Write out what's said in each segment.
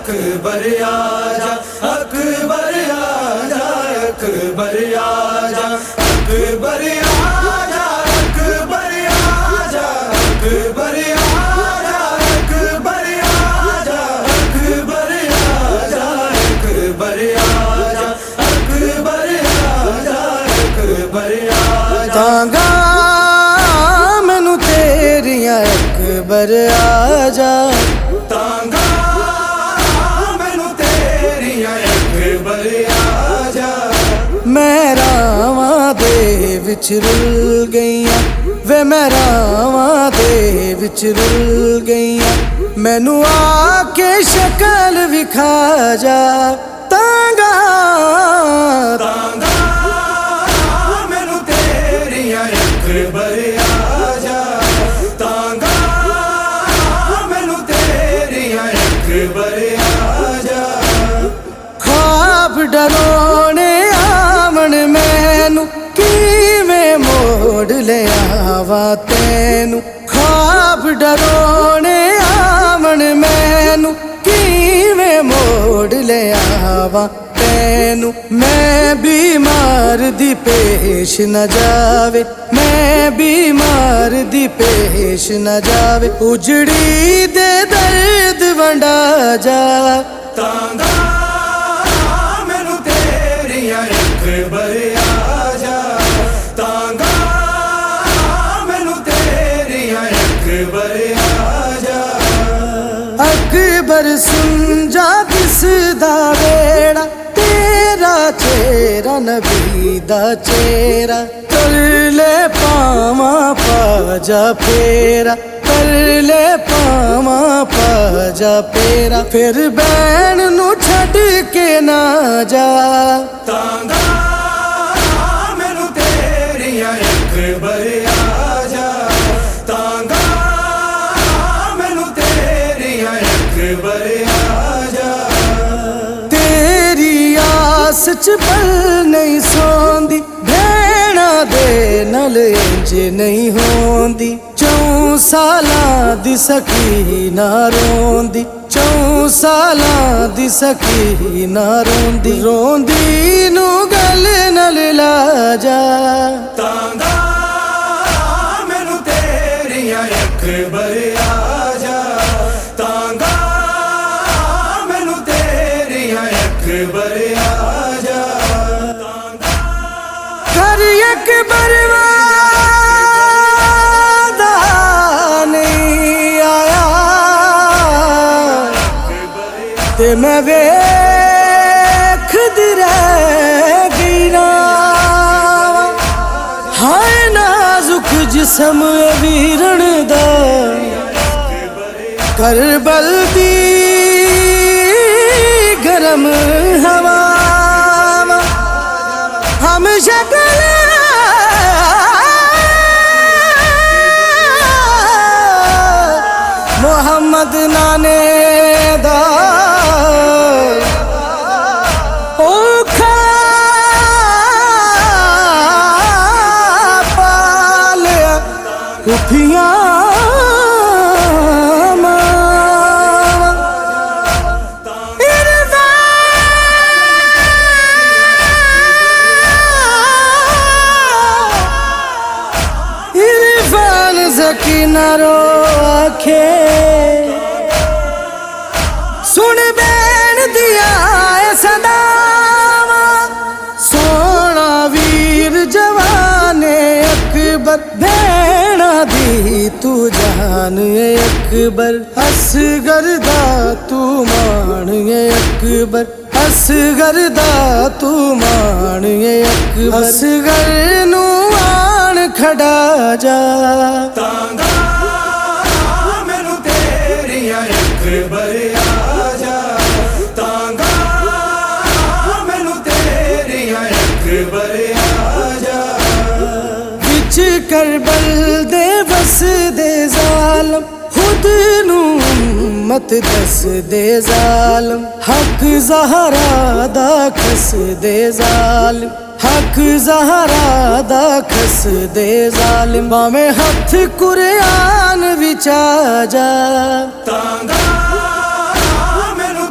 अकबर आजा, अकबर आजा, अकबर आजा, अकबर आजा, अकबर आजा, अकबर आजा, अकबर आजा, अकबर आजा, अकबर आजा, अकबर आजा, अकबर आजा। तांगा मैनू तेरियां अकबर आजा, तांगा मैनू तेरियां अकबर आजा। मैं रावां दे विच रुल गईयां वे, मैं रावां दे विच रुल गईयां, मैनू आके शक्ल विखा जा। तांगा तांगा मैनू तेरियां अकबर आजा, तांगा मैनू तेरियां अकबर आजा। ख्वाब डरोने आवन मैनू किवें मोड़ ले आवा तैनू, ख्वाब डरोने आवन मैनू किवें मोड़ ले आवा तैनू। मैं बीमार दी पेश न जावे, मैं बीमार दी पेश न जावे, उजड़ी दे दर्द वंडा जा। तांगा मैनू तेरियां अकबर आजा, तांगा मैनू तेरियां अकबर आजा। अकबर सुन जा दिसदा वेड़ा, तेरा चेहरा नबी दा चेहरा, कर ले पावा पाजा फेरा, कर ले पावा पाजा फेरा, फिर बैन नू छड़ के ना जा। तांगा मैनू तेरियां अकबर आजा, तांगा मैनू तेरियां अकबर आजा। तेरी आस च पल नहीं सोंदी, भैणा दे नल इंज नहीं होंदी, 4 सालां दी सकीना रोंदी, 4 सालां दी सकीना रोंदी, रोंदी नू गल नल ला जा। तांगा मैनू तेरियां अकबर आजा, तांगा मैनू तेरियां अकबर आजा। कर अकबर वादा नहीं आया ते मैं वेखदी रह गई ना। हाय नाजुक जिस्म वीरन दा, करबल दी गरम हवा, हम शक्ल मोहम्मद नाने दा ओखा पालिया, कुफियां सकीना रो आखे, सुन बैन दिया सदावा, सोना वीर जवाने अकबर, भैणा दी तू जान अकबर, असगर दा तू मान अकबर, असगर दा तू मान अकबर, असगर नू आन खड़ा जा। तांगा मैनू तेरियां अकबर आजा, तांगा मैनू तेरियां अकबर आजा। विच करबल दे वस दे जालम, खुद नू मत दस दे जालम, हक ज़हरा दा खस दे जालिम, हक ज़हरा दा खस दे जालिम, भावें हथ कुरान विच आ जा। तांगा मैनू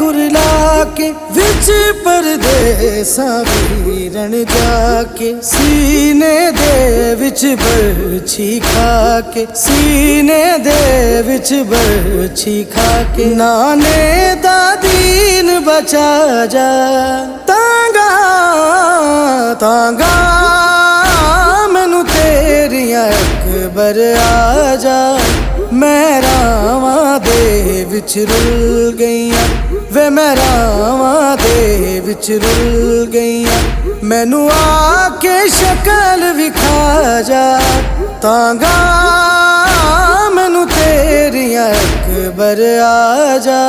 कुरला के विच परदेसां वीरन जाके सीने दे विच बरछी खा के सीने दे विच बरछी खा के नाने दा दीन बचा जा तांगा तांगा मैनू तेरियां अकबर आ जा मैं रावां दे विच रुल गईयां वे मैं रावां दे विच रुल गईयां मैनू आके शक्ल विखा जा तांगा मैनू तेरियां अकबर आ जा।